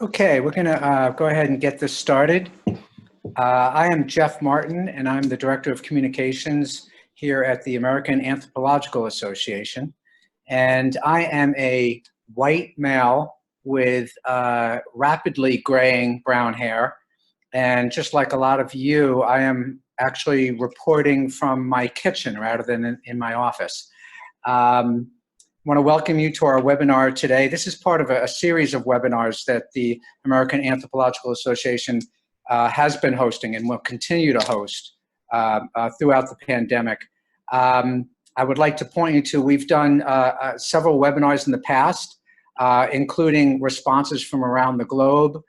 Okay, we're going to go ahead and get this started. I am Jeff Martin, and I'm the Director of Communications here at the American Anthropological Association. And I am a white male with rapidly graying brown hair. And just like a lot of you, I am actually reporting from my kitchen rather than in my office. I want to welcome you to our webinar today. This is part of a series of webinars that the American Anthropological Association has been hosting and will continue to host throughout the pandemic. I would like to point you to, we've done several webinars in the past, including responses from around the globe,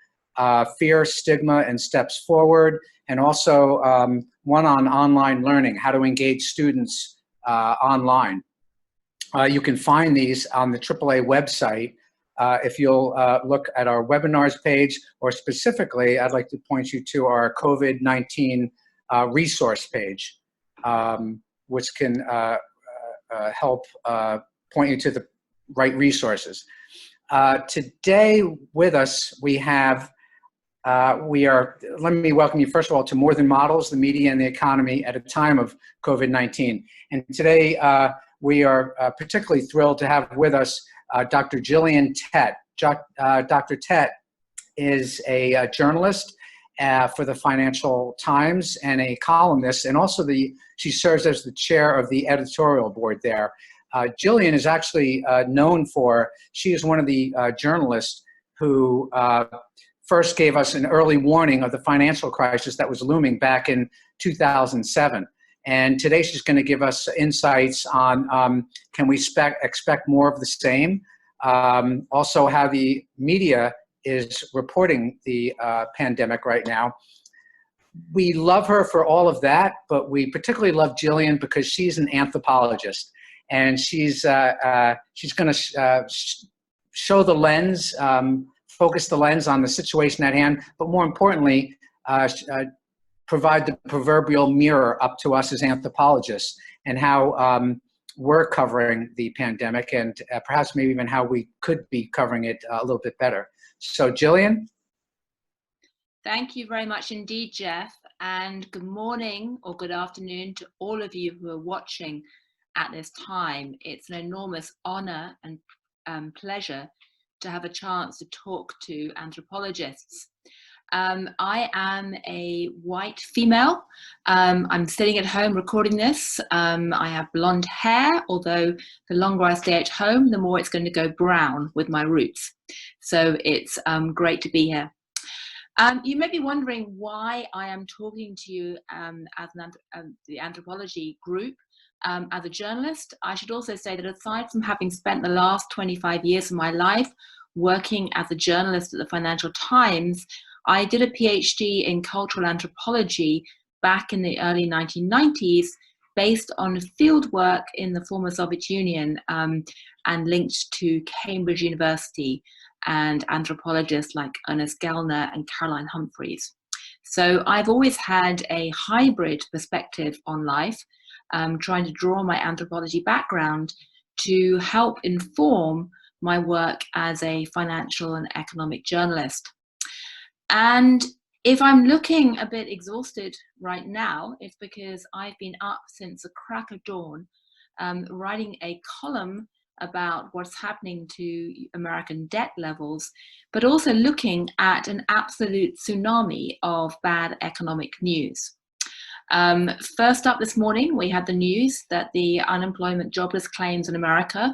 fear, stigma, and steps forward, and also one on online learning, how to engage students online. You can find these on the AAA website if you'll look at our webinars page, or specifically, I'd like to point you to our COVID-19 resource page, which can help point you to the right resources. Today with us, we have, let me welcome you first of all to More Than Models, the Media and the Economy at a Time of COVID-19. And today, we are particularly thrilled to have with us Dr. Gillian Tett. Dr. Tett is a journalist for the Financial Times and a columnist, and also she serves as the chair of the editorial board there. Gillian is actually known for, she is one of the journalists who first gave us an early warning of the financial crisis that was looming back in 2007. And today she's going to give us insights on can we expect more of the same? Also how the media is reporting the pandemic right now. We love her for all of that, but we particularly love Gillian because she's an anthropologist. And she's going to show the lens, focus the lens on the situation at hand, but more importantly, provide the proverbial mirror up to us as anthropologists and how we're covering the pandemic, and perhaps maybe even how we could be covering it a little bit better. So Gillian? Thank you very much indeed, Jeff, and good morning or good afternoon to all of you who are watching at this time. It's an enormous honor and pleasure to have a chance to talk to anthropologists. I am a white female. I'm sitting at home recording this. I have blonde hair, although the longer I stay at home, the more it's going to go brown with my roots. So it's great to be here. You may be wondering why I am talking to you as the anthropology group. As a journalist, I should also say that aside from having spent the last 25 years of my life working as a journalist at the Financial Times, I did a PhD in cultural anthropology back in the early 1990s, based on field work in the former Soviet Union and linked to Cambridge University and anthropologists like Ernest Gellner and Caroline Humphreys. So I've always had a hybrid perspective on life, trying to draw my anthropology background to help inform my work as a financial and economic journalist. And if I'm looking a bit exhausted right now, it's because I've been up since the crack of dawn, writing a column about what's happening to American debt levels, but also looking at an absolute tsunami of bad economic news. First up this morning, we had the news that the unemployment jobless claims in America,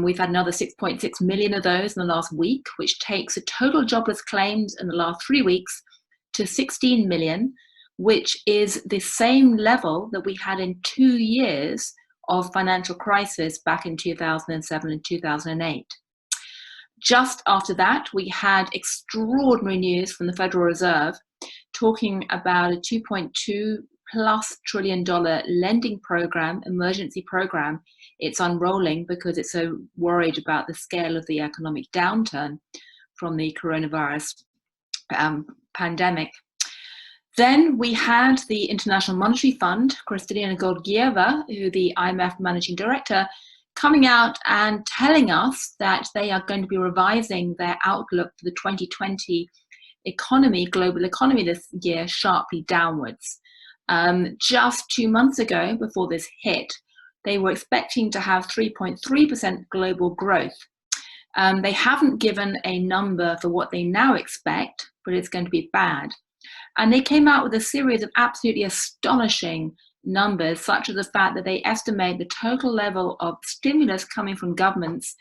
we've had another 6.6 million of those in the last week, which takes the total jobless claims in the last 3 weeks to 16 million, which is the same level that we had in 2 years of financial crisis back in 2007 and 2008. Just after that, we had extraordinary news from the Federal Reserve talking about a $2.2+ trillion lending program, emergency program. It's unrolling because it's so worried about the scale of the economic downturn from the coronavirus pandemic. Then we had the International Monetary Fund, Kristalina Georgieva, who the IMF managing director, coming out and telling us that they are going to be revising their outlook for the 2020 economy, global economy this year, sharply downwards. Just 2 months ago, before this hit, they were expecting to have 3.3% global growth. They haven't given a number for what they now expect, but it's going to be bad. And they came out with a series of absolutely astonishing numbers, such as the fact that they estimate the total level of stimulus coming from governments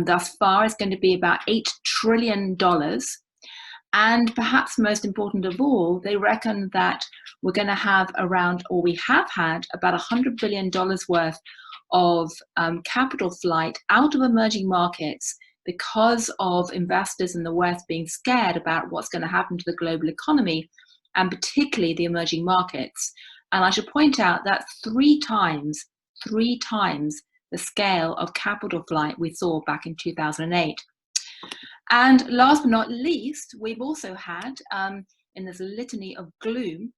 thus far is going to be about $8 trillion. And perhaps most important of all, they reckon that we're going to have around, or we have had about $100 billion worth of capital flight out of emerging markets because of investors in the West being scared about what's going to happen to the global economy, and particularly the emerging markets. And I should point out that three times the scale of capital flight we saw back in 2008. And last but not least, we've also had, in this litany of gloom,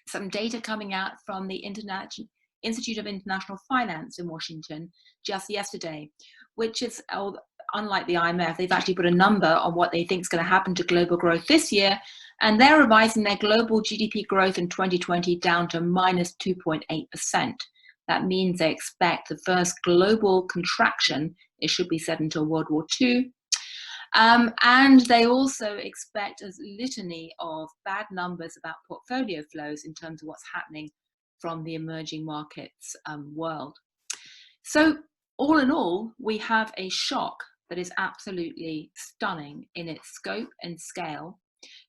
some data coming out from the Institute of International Finance in Washington just yesterday, which is, unlike the IMF, they've actually put a number on what they think is going to happen to global growth this year, and they're revising their global GDP growth in 2020 down to minus 2.8%. That means they expect the first global contraction, it should be said, until World War II. And they also expect a litany of bad numbers about portfolio flows in terms of what's happening from the emerging markets world. So all in all, we have a shock that is absolutely stunning in its scope and scale,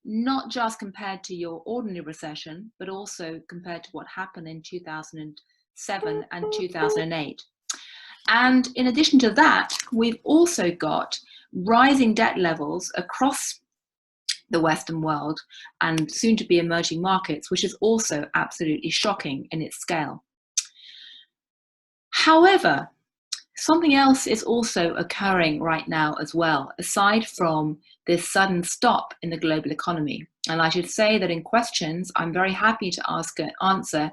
not just compared to your ordinary recession, but also compared to what happened in 2007 and 2008. And in addition to that, we've also got rising debt levels across the Western world and soon to be emerging markets, which is also absolutely shocking in its scale. However, something else is also occurring right now as well, aside from this sudden stop in the global economy. And I should say that in questions, I'm very happy to answer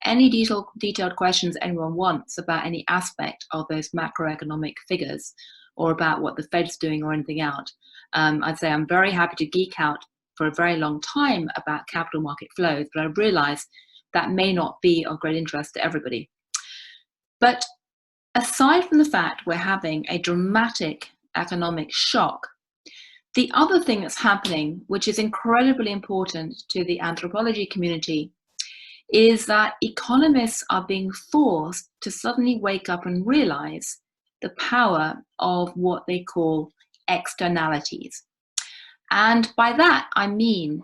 any detailed questions anyone wants about any aspect of those macroeconomic figures, or about what the Fed's doing or anything out. I'd say I'm very happy to geek out for a very long time about capital market flows, but I realize that may not be of great interest to everybody. But aside from the fact we're having a dramatic economic shock, the other thing that's happening, which is incredibly important to the anthropology community, is that economists are being forced to suddenly wake up and realize the power of what they call externalities. And by that, I mean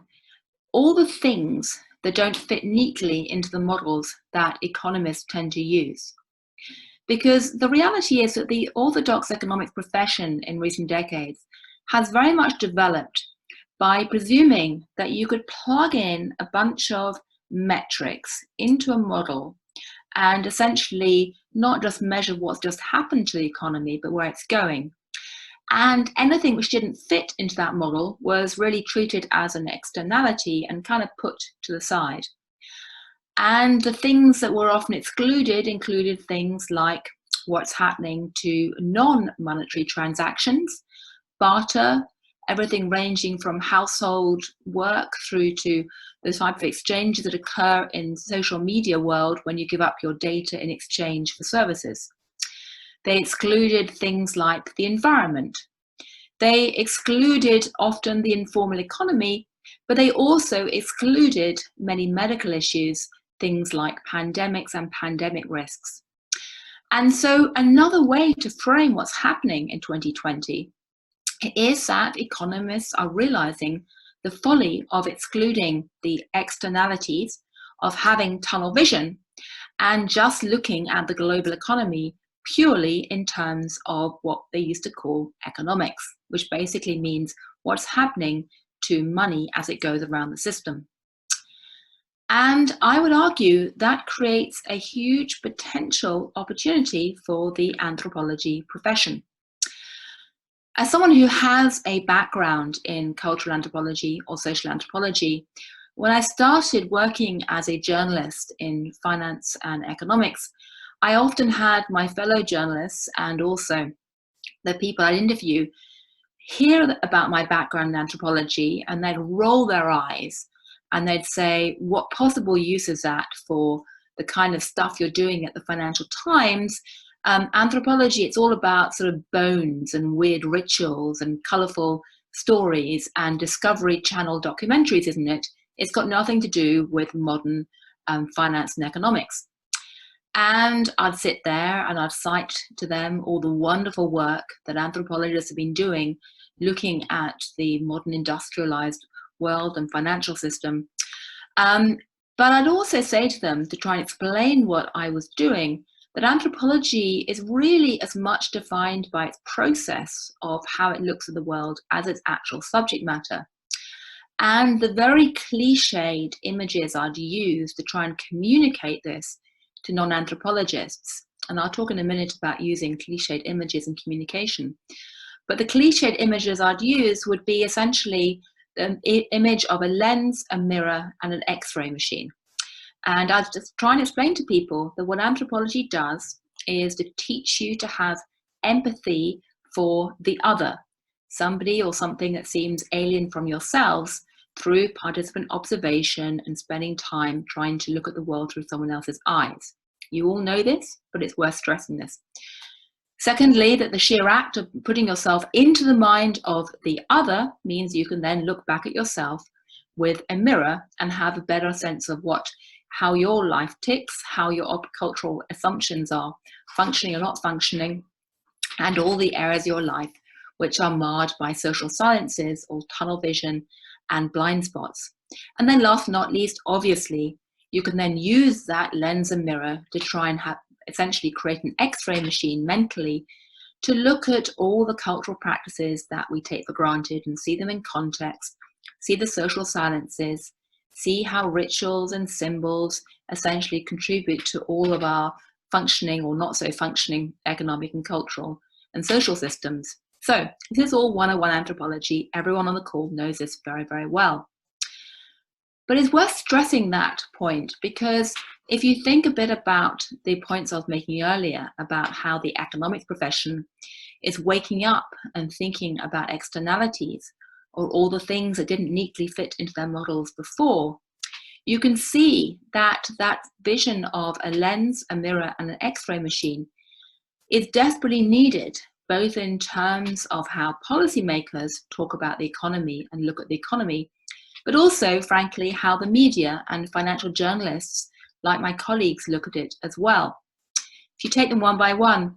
all the things that don't fit neatly into the models that economists tend to use. Because the reality is that the orthodox economics profession in recent decades has very much developed by presuming that you could plug in a bunch of metrics into a model and essentially not just measure what's just happened to the economy, but where it's going. And anything which didn't fit into that model was really treated as an externality and kind of put to the side. And the things that were often excluded included things like what's happening to non-monetary transactions, barter, everything ranging from household work through to those type of exchanges that occur in the social media world when you give up your data in exchange for services. They excluded things like the environment. They excluded often the informal economy, but they also excluded many medical issues, things like pandemics and pandemic risks. And so another way to frame what's happening in 2020 is that economists are realizing the folly of excluding the externalities, of having tunnel vision, and just looking at the global economy purely in terms of what they used to call economics, which basically means what's happening to money as it goes around the system. And I would argue that creates a huge potential opportunity for the anthropology profession. As someone who has a background in cultural anthropology or social anthropology, when I started working as a journalist in finance and economics, I often had my fellow journalists and also the people I'd interview hear about my background in anthropology, and they'd roll their eyes and they'd say, what possible use is that for the kind of stuff you're doing at the Financial Times? Anthropology, it's all about sort of bones and weird rituals and colorful stories and Discovery Channel documentaries, isn't it? It's got nothing to do with modern finance and economics. And I'd sit there and I'd cite to them all the wonderful work that anthropologists have been doing, looking at the modern industrialized world and financial system. But I'd also say to them, to try and explain what I was doing, that anthropology is really as much defined by its process of how it looks at the world as its actual subject matter. And the very cliched images I'd use to try and communicate this to non-anthropologists, and I'll talk in a minute about using cliched images in communication, but the cliched images I'd use would be essentially the image of a lens, a mirror, and an X-ray machine. And I'd just try and explain to people that what anthropology does is to teach you to have empathy for the other, somebody or something that seems alien from yourselves, through participant observation and spending time trying to look at the world through someone else's eyes. You all know this, but it's worth stressing this. Secondly, that the sheer act of putting yourself into the mind of the other means you can then look back at yourself with a mirror and have a better sense of how your life ticks, how your cultural assumptions are functioning or not functioning, and all the areas of your life which are marred by social sciences or tunnel vision and blind spots. And then last but not least, obviously, you can then use that lens and mirror to try and essentially create an X-ray machine mentally to look at all the cultural practices that we take for granted and see them in context, see the social silences, see how rituals and symbols essentially contribute to all of our functioning or not so functioning economic and cultural and social systems. So this is all 101 anthropology. Everyone on the call knows this very, very well. But it's worth stressing that point, because if you think a bit about the points I was making earlier about how the economics profession is waking up and thinking about externalities or all the things that didn't neatly fit into their models before, you can see that that vision of a lens, a mirror, and an X-ray machine is desperately needed, both in terms of how policymakers talk about the economy and look at the economy, but also, frankly, how the media and financial journalists, like my colleagues, look at it as well. If you take them one by one,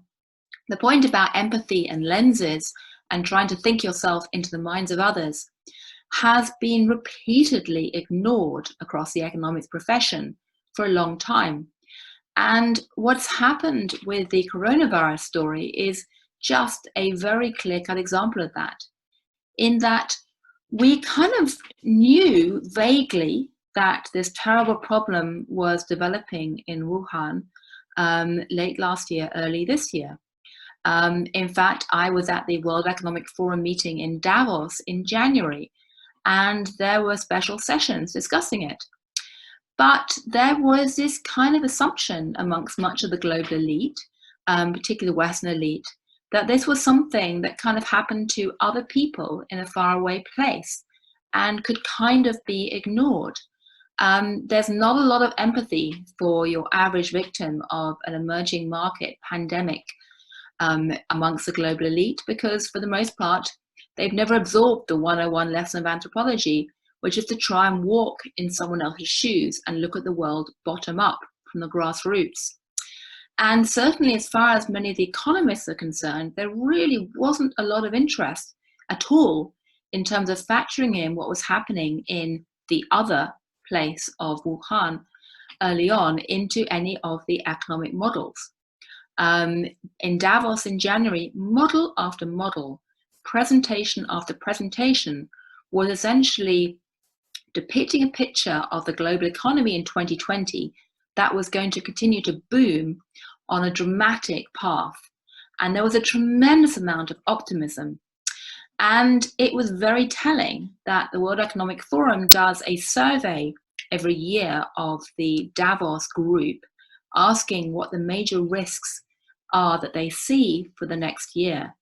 the point about empathy and lenses and trying to think yourself into the minds of others has been repeatedly ignored across the economics profession for a long time. And what's happened with the coronavirus story is just a very clear-cut example of that, in that we kind of knew vaguely that this terrible problem was developing in Wuhan late last year, early this year. In fact, I was at the World Economic Forum meeting in Davos in January, and there were special sessions discussing it. But there was this kind of assumption amongst much of the global elite, particularly the Western elite, that this was something that kind of happened to other people in a faraway place and could kind of be ignored. There's not a lot of empathy for your average victim of an emerging market pandemic amongst the global elite, because for the most part, they've never absorbed the 101 lesson of anthropology, which is to try and walk in someone else's shoes and look at the world bottom up from the grassroots. And certainly as far as many of the economists are concerned, there really wasn't a lot of interest at all in terms of factoring in what was happening in the other place of Wuhan early on into any of the economic models. In Davos in January, model after model, presentation after presentation was essentially depicting a picture of the global economy in 2020 that was going to continue to boom on a dramatic path. And there was a tremendous amount of optimism. And it was very telling that the World Economic Forum does a survey every year of the Davos group asking what the major risks are that they see for the next year.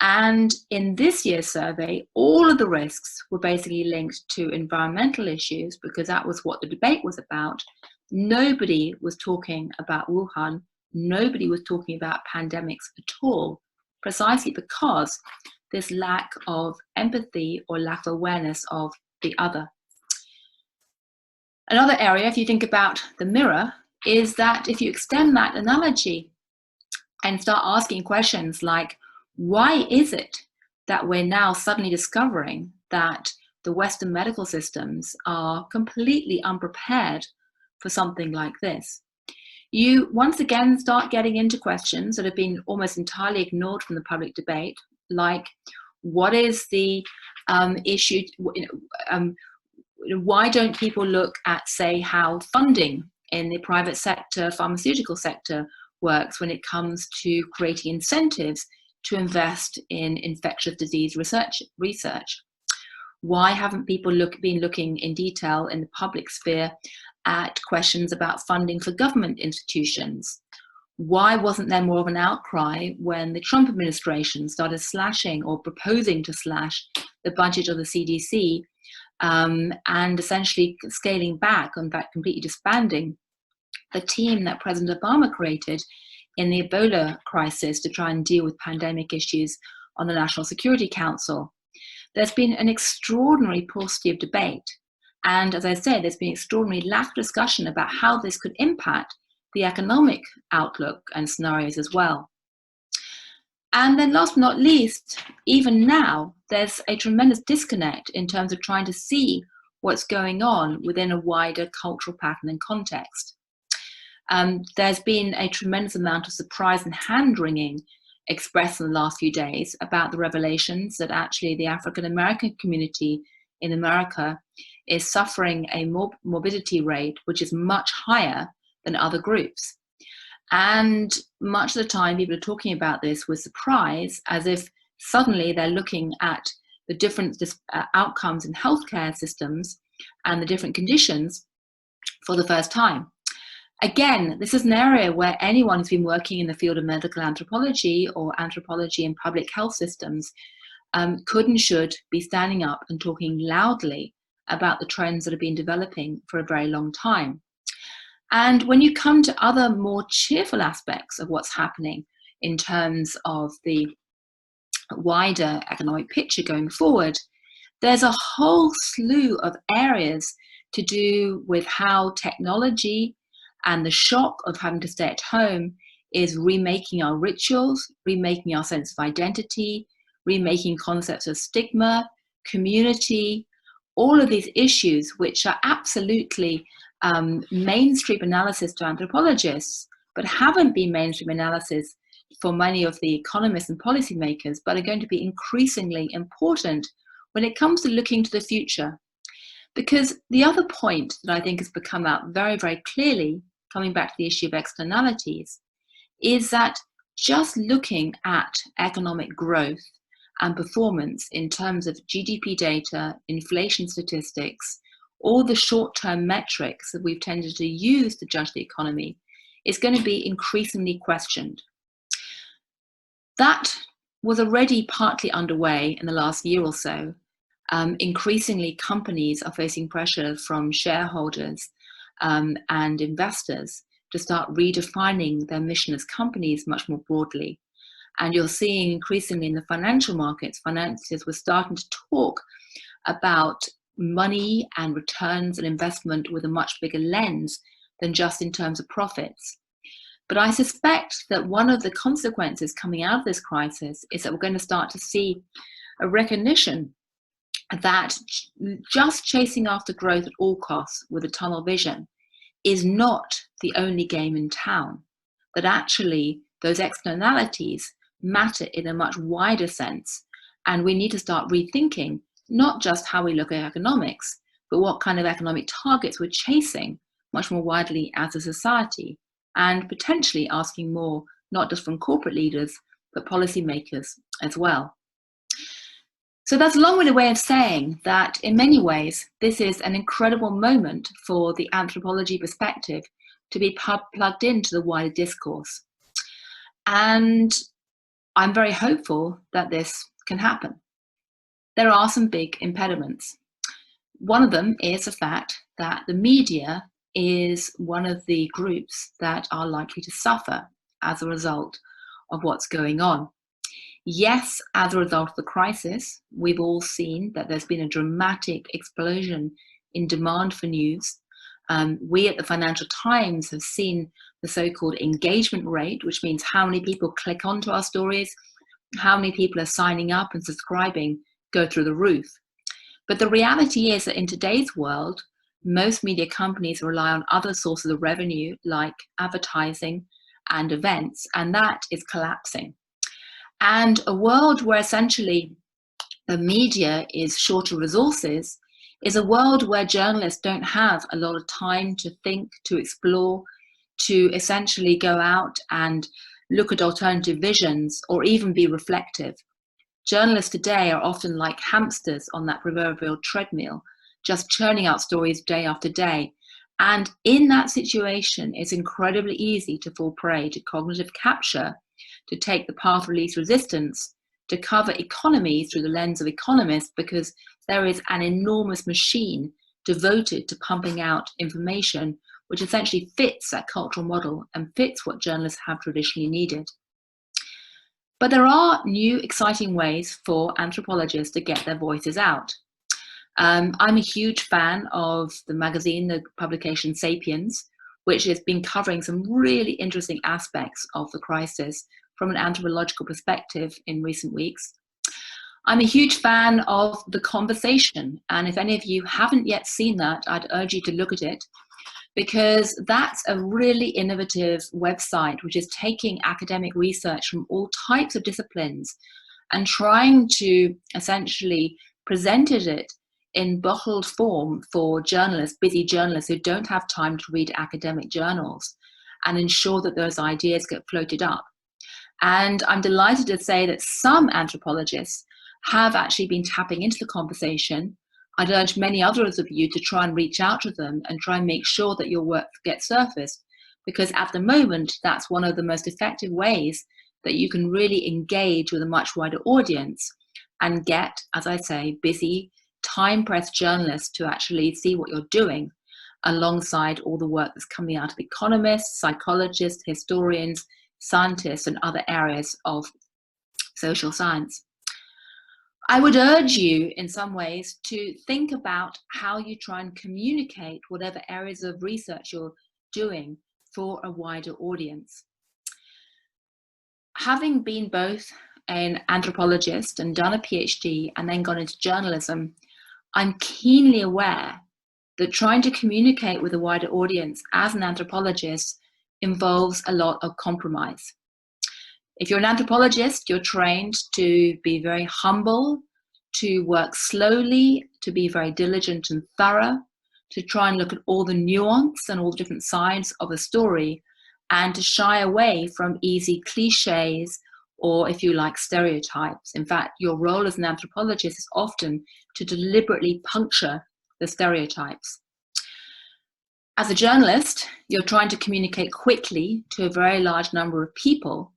And in this year's survey, all of the risks were basically linked to environmental issues, because that was what the debate was about. Nobody was talking about Wuhan. Nobody was talking about pandemics at all, precisely because this lack of empathy or lack of awareness of the other. Another area, if you think about the mirror, is that if you extend that analogy and start asking questions like, why is it that we're now suddenly discovering that the Western medical systems are completely unprepared for something like this? You once again start getting into questions that have been almost entirely ignored from the public debate, like what is the issue, why don't people look at, say, how funding in the private sector, pharmaceutical sector works when it comes to creating incentives to invest in infectious disease research? Why haven't people been looking in detail in the public sphere at questions about funding for government institutions? Why wasn't there more of an outcry when the Trump administration started slashing or proposing to slash the budget of the CDC and essentially scaling back, in fact completely disbanding, the team that President Obama created in the Ebola crisis to try and deal with pandemic issues on the National Security Council? There's been an extraordinary paucity of debate. And as I said, there's been extraordinary lack of discussion about how this could impact the economic outlook and scenarios as well. And then last but not least, even now, there's a tremendous disconnect in terms of trying to see what's going on within a wider cultural pattern and context. There's been a tremendous amount of surprise and hand-wringing expressed in the last few days about the revelations that actually the African American community in America is suffering a morbidity rate which is much higher than other groups. And much of the time people are talking about this with surprise, as if suddenly they're looking at the different outcomes in healthcare systems and the different conditions for the first time. Again, this is an area where anyone who's been working in the field of medical anthropology or anthropology in public health systems could and should be standing up and talking loudly about the trends that have been developing for a very long time. And when you come to other more cheerful aspects of what's happening in terms of the wider economic picture going forward, there's a whole slew of areas to do with how technology and the shock of having to stay at home is remaking our rituals, remaking our sense of identity, remaking concepts of stigma, community, all of these issues which are absolutely mainstream analysis to anthropologists, but haven't been mainstream analysis for many of the economists and policymakers, but are going to be increasingly important when it comes to looking to the future. Because the other point that I think has become out very, very clearly, coming back to the issue of externalities, is that just looking at economic growth and performance in terms of GDP data, inflation statistics, all the short-term metrics that we've tended to use to judge the economy is going to be increasingly questioned. That was already partly underway in the last year or so. Increasingly, companies are facing pressure from shareholders and investors to start redefining their mission as companies much more broadly. And you're seeing increasingly in the financial markets, financiers were starting to talk about money and returns and investment with a much bigger lens than just in terms of profits. But I suspect that one of the consequences coming out of this crisis is that we're going to start to see a recognition that just chasing after growth at all costs with a tunnel vision is not the only game in town, that actually those externalities matter in a much wider sense. And we need to start rethinking not just how we look at economics, but what kind of economic targets we're chasing much more widely as a society, and potentially asking more, not just from corporate leaders, but policymakers as well. So that's a long-winded way of saying that in many ways, this is an incredible moment for the anthropology perspective to be plugged into the wider discourse. And I'm very hopeful that this can happen. There are some big impediments. One of them is the fact that the media is one of the groups that are likely to suffer as a result of what's going on. Yes, as a result of the crisis, we've all seen that there's been a dramatic explosion in demand for news. We at the Financial Times have seen the so-called engagement rate, which means how many people click onto our stories, how many people are signing up and subscribing, go through the roof. But the reality is that in today's world, most media companies rely on other sources of revenue like advertising and events, and that is collapsing. And a world where essentially the media is short of resources is a world where journalists don't have a lot of time to think, to explore, to essentially go out and look at alternative visions or even be reflective. Journalists today are often like hamsters on that proverbial treadmill, just churning out stories day after day. And in that situation, it's incredibly easy to fall prey to cognitive capture, to take the path of least resistance, to cover economy through the lens of economists, because there is an enormous machine devoted to pumping out information, which essentially fits that cultural model and fits what journalists have traditionally needed. But there are new exciting ways for anthropologists to get their voices out. I'm a huge fan of the magazine, the publication Sapiens, which has been covering some really interesting aspects of the crisis from an anthropological perspective in recent weeks. I'm a huge fan of The Conversation, and if any of you haven't yet seen that, I'd urge you to look at it, because that's a really innovative website which is taking academic research from all types of disciplines and trying to essentially present it in bottled form for journalists, busy journalists who don't have time to read academic journals, and ensure that those ideas get floated up. And I'm delighted to say that some anthropologists have actually been tapping into The Conversation. I'd urge many others of you to try and reach out to them and try and make sure that your work gets surfaced, because at the moment, that's one of the most effective ways that you can really engage with a much wider audience and get, as I say, busy, time-pressed journalists to actually see what you're doing alongside all the work that's coming out of economists, psychologists, historians, scientists, and other areas of social science. I would urge you in some ways to think about how you try and communicate whatever areas of research you're doing for a wider audience. Having been both an anthropologist and done a PhD and then gone into journalism, I'm keenly aware that trying to communicate with a wider audience as an anthropologist involves a lot of compromise. If you're an anthropologist, you're trained to be very humble, to work slowly, to be very diligent and thorough, to try and look at all the nuance and all the different sides of a story, and to shy away from easy cliches or, if you like, stereotypes. In fact, your role as an anthropologist is often to deliberately puncture the stereotypes. As a journalist, you're trying to communicate quickly to a very large number of people.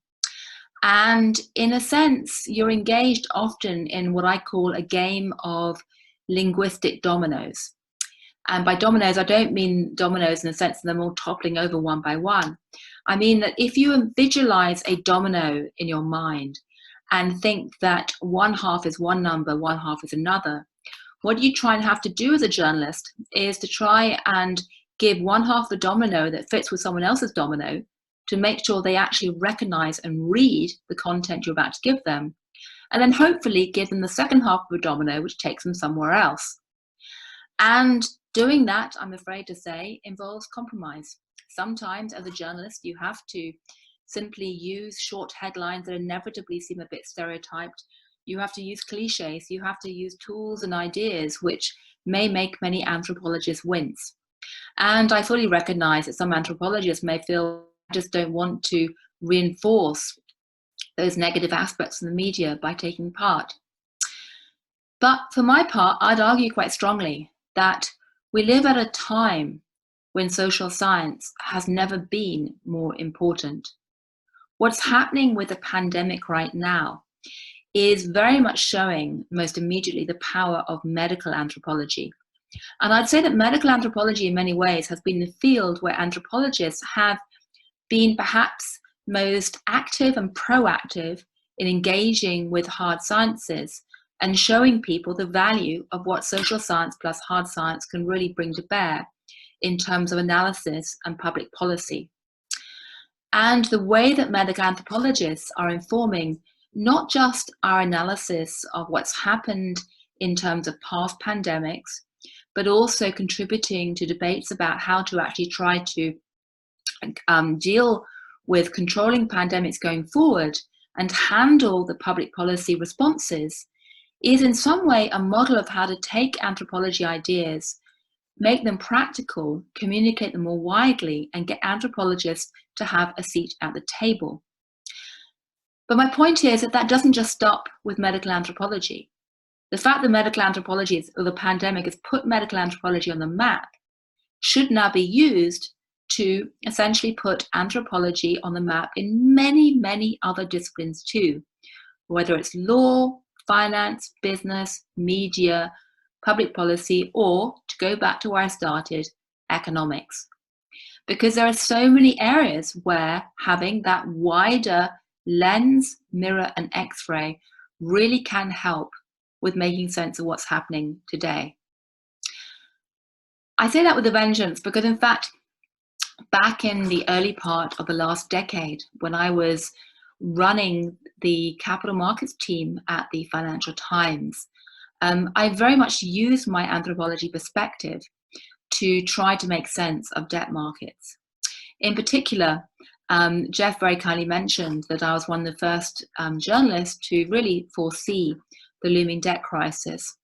And in a sense, you're engaged often in what I call a game of linguistic dominoes. And by dominoes, I don't mean dominoes in the sense that they're all toppling over one by one. I mean that if you visualize a domino in your mind and think that one half is one number, one half is another, what you try and have to do as a journalist is to try and give one half the domino that fits with someone else's domino to make sure they actually recognize and read the content you're about to give them, and then hopefully give them the second half of a domino which takes them somewhere else. And doing that, I'm afraid to say, involves compromise. Sometimes as a journalist, you have to simply use short headlines that inevitably seem a bit stereotyped. You have to use cliches, you have to use tools and ideas which may make many anthropologists wince. And I fully recognize that some anthropologists may feel just don't want to reinforce those negative aspects of the media by taking part. But for my part, I'd argue quite strongly that we live at a time when social science has never been more important. What's happening with the pandemic right now is very much showing most immediately the power of medical anthropology. And I'd say that medical anthropology in many ways has been the field where anthropologists have been perhaps most active and proactive in engaging with hard sciences and showing people the value of what social science plus hard science can really bring to bear in terms of analysis and public policy. And the way that medical anthropologists are informing not just our analysis of what's happened in terms of past pandemics, but also contributing to debates about how to actually try to deal with controlling pandemics going forward and handle the public policy responses, is in some way a model of how to take anthropology ideas, make them practical, communicate them more widely, and get anthropologists to have a seat at the table. But my point is that that doesn't just stop with medical anthropology. The fact that medical anthropology or the pandemic has put medical anthropology on the map should now be used to essentially put anthropology on the map in many, many other disciplines too, whether it's law, finance, business, media, public policy, or, to go back to where I started, economics. Because there are so many areas where having that wider lens, mirror, and X-ray really can help with making sense of what's happening today. I say that with a vengeance because, in fact, back in the early part of the last decade, when I was running the capital markets team at the Financial Times, I very much used my anthropology perspective to try to make sense of debt markets. In particular, Jeff very kindly mentioned that I was one of the first journalists to really foresee the looming debt crisis.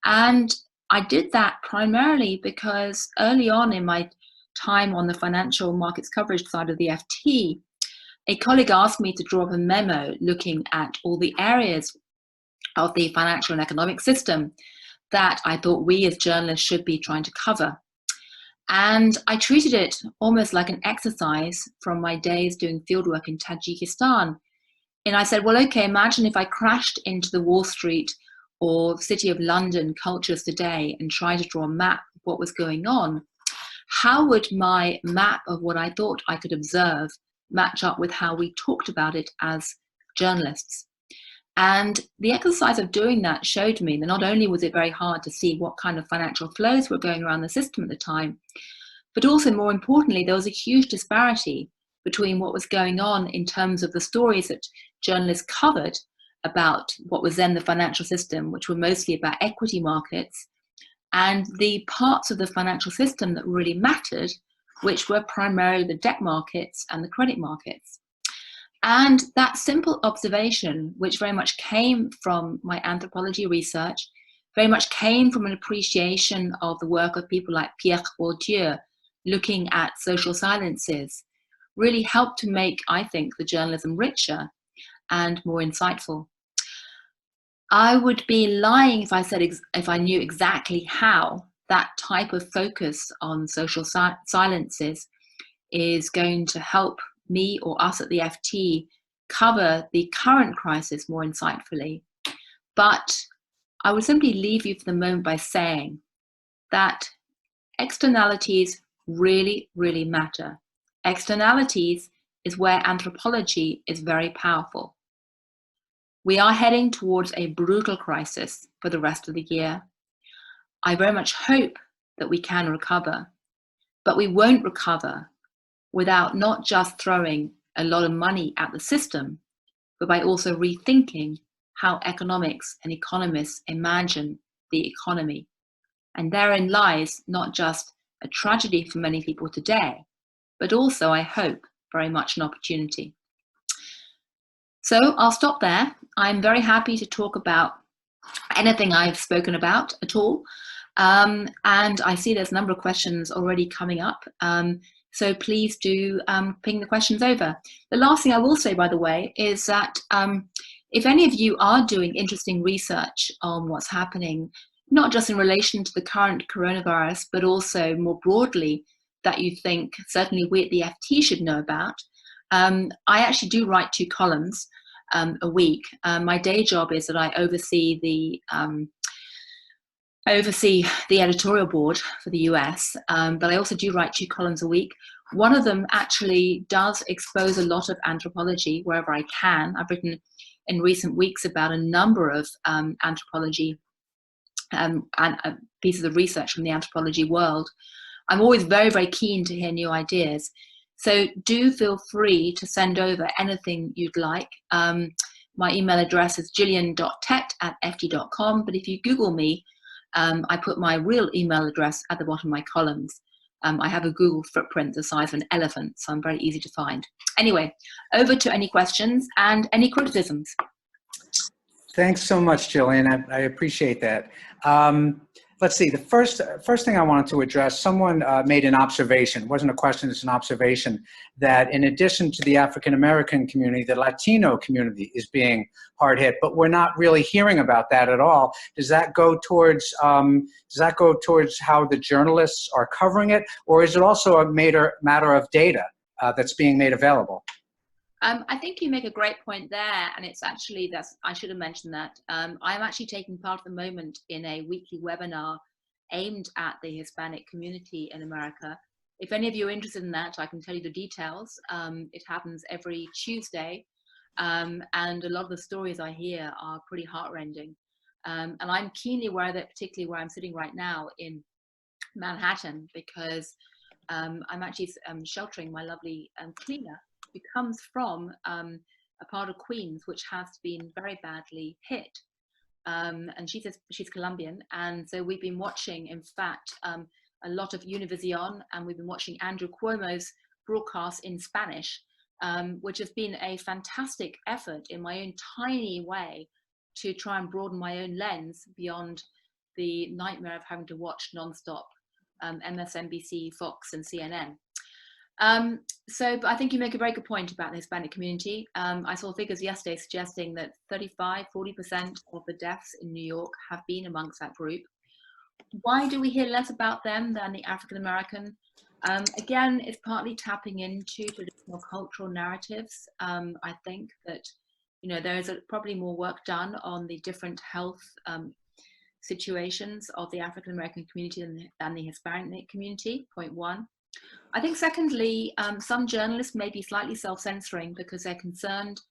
And I did that primarily because early on in my time on the financial markets coverage side of the FT, a colleague asked me to draw up a memo looking at all the areas of the financial and economic system that I thought we as journalists should be trying to cover. And I treated it almost like an exercise from my days doing fieldwork in Tajikistan. And I said, well, okay, imagine if I crashed into the Wall Street or City of London cultures today and tried to draw a map of what was going on. How would my map of what I thought I could observe match up with how we talked about it as journalists? And the exercise of doing that showed me that not only was it very hard to see what kind of financial flows were going around the system at the time, but also more importantly, there was a huge disparity between what was going on in terms of the stories that journalists covered about what was then the financial system, which were mostly about equity markets, and the parts of the financial system that really mattered, which were primarily the debt markets and the credit markets. And that simple observation, which very much came from my anthropology research, very much came from an appreciation of the work of people like Pierre Bourdieu, looking at social sciences, really helped to make, I think, the journalism richer and more insightful. I would be lying if I said if I knew exactly how that type of focus on social sciences is going to help me or us at the FT cover the current crisis more insightfully. But I would simply leave you for the moment by saying that externalities really, really matter. Externalities is where anthropology is very powerful. We are heading towards a brutal crisis for the rest of the year. I very much hope that we can recover, but we won't recover without not just throwing a lot of money at the system, but by also rethinking how economics and economists imagine the economy. And therein lies not just a tragedy for many people today, but also, I hope, very much an opportunity. So I'll stop there. I'm very happy to talk about anything I've spoken about at all. And I see there's a number of questions already coming up. So please do ping the questions over. The last thing I will say, by the way, is that if any of you are doing interesting research on what's happening, not just in relation to the current coronavirus, but also more broadly, that you think certainly we at the FT should know about. I actually do write 2 columns a week. My day job is that I oversee the editorial board for the US, but I also do write 2 columns a week. One of them actually does expose a lot of anthropology wherever I can. I've written in recent weeks about a number of anthropology and pieces of research from the anthropology world. I'm always very, very keen to hear new ideas. So do feel free to send over anything you'd like. My email address is gillian.tett@ft.com, but if you Google me, I put my real email address at the bottom of my columns. I have a Google footprint the size of an elephant, so I'm very easy to find. Anyway, over to any questions and any criticisms. Thanks so much, Gillian. I appreciate that. Let's see, the first thing I wanted to address, someone made an observation. It wasn't a question, it's an observation, that in addition to the African-American community, the Latino community is being hard hit, but we're not really hearing about that at all. Does that go towards how the journalists are covering it, or is it also a matter of data that's being made available? I think you make a great point there, and it's actually, I should have mentioned that. I'm actually taking part at the moment in a weekly webinar aimed at the Hispanic community in America. If any of you are interested in that, I can tell you the details. It happens every Tuesday, and a lot of the stories I hear are pretty heartrending. And I'm keenly aware that, particularly where I'm sitting right now in Manhattan, because I'm actually sheltering my lovely cleaner, who comes from a part of Queens which has been very badly hit. And she says she's Colombian, and so we've been watching, in fact, a lot of Univision, and we've been watching Andrew Cuomo's broadcast in Spanish, which has been a fantastic effort in my own tiny way to try and broaden my own lens beyond the nightmare of having to watch nonstop MSNBC, Fox, and CNN. But I think you make a very good point about the Hispanic community. I saw figures yesterday suggesting that 35–40% of the deaths in New York have been amongst that group. Why do we hear less about them than the African American? Again, it's partly tapping into traditional cultural narratives. I think that, you know, there is probably more work done on the different health situations of the African American community than the Hispanic community, point one. I think secondly, some journalists may be slightly self-censoring because they're concerned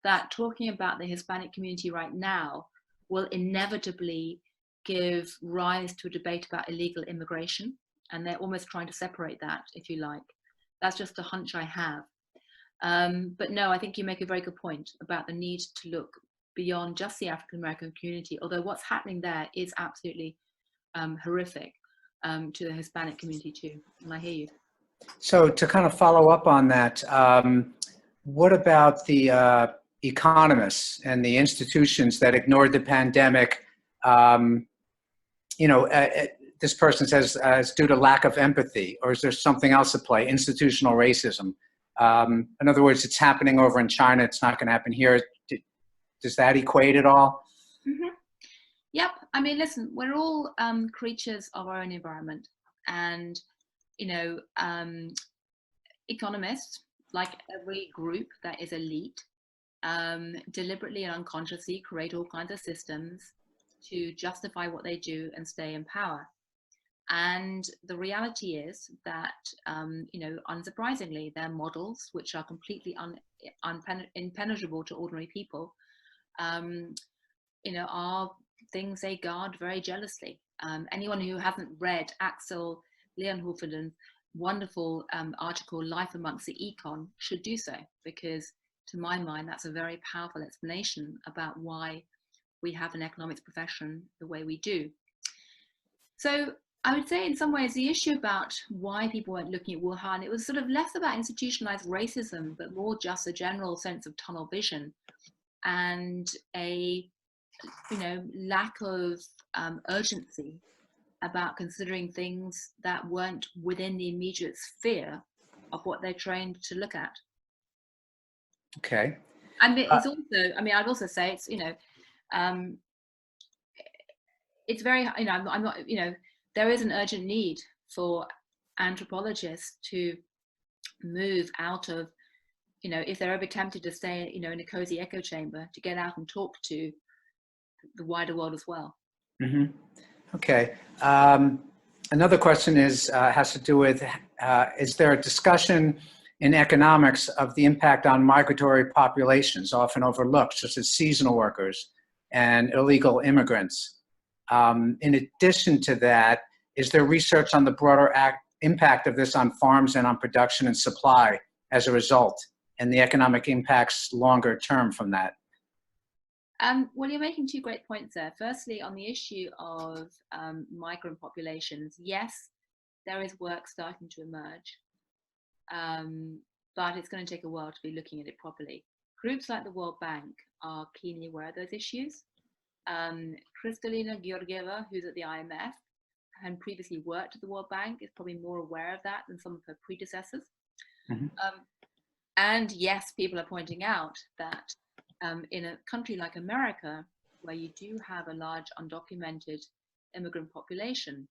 that talking about the Hispanic community right now will inevitably give rise to a debate about illegal immigration, and they're almost trying to separate that, if you like. That's just a hunch I have. But no, I think you make a very good point about the need to look beyond just the African American community, although what's happening there is absolutely horrific to the Hispanic community too, and I hear you. So to kind of follow up on that, what about the economists and the institutions that ignored the pandemic? This person says it's due to lack of empathy, or is there something else at play, institutional racism? In other words, it's happening over in China, it's not going to happen here. Does that equate at all? Mm-hmm. Yep. I mean, listen, we're all creatures of our own environment, and economists, like every group that is elite, deliberately and unconsciously create all kinds of systems to justify what they do and stay in power. And the reality is that, unsurprisingly, their models, which are completely impenetrable to ordinary people, are things they guard very jealously. Anyone who hasn't read Axel Leonhofen's wonderful article, Life Amongst the Econ, should do so, because to my mind, that's a very powerful explanation about why we have an economics profession the way we do. So I would say in some ways the issue about why people weren't looking at Wuhan, it was sort of less about institutionalized racism, but more just a general sense of tunnel vision and a lack of urgency about considering things that weren't within the immediate sphere of what they're trained to look at. Okay. And it's also, I'd also say it's, it's very, I'm not, there is an urgent need for anthropologists to move out of, if they're ever tempted to stay, in a cozy echo chamber, to get out and talk to the wider world as well. Mm-hmm. Okay. Another question has to do with, is there a discussion in economics of the impact on migratory populations, often overlooked, such as seasonal workers and illegal immigrants? In addition to that, is there research on the broader impact of this on farms and on production and supply as a result, and the economic impacts longer term from that? Well, you're making two great points there. Firstly, on the issue of migrant populations, yes, there is work starting to emerge, but it's going to take a while to be looking at it properly. Groups like the World Bank are keenly aware of those issues. Kristalina Georgieva, who's at the IMF and previously worked at the World Bank, is probably more aware of that than some of her predecessors. Mm-hmm. And yes, people are pointing out that in a country like America, where you do have a large undocumented immigrant population,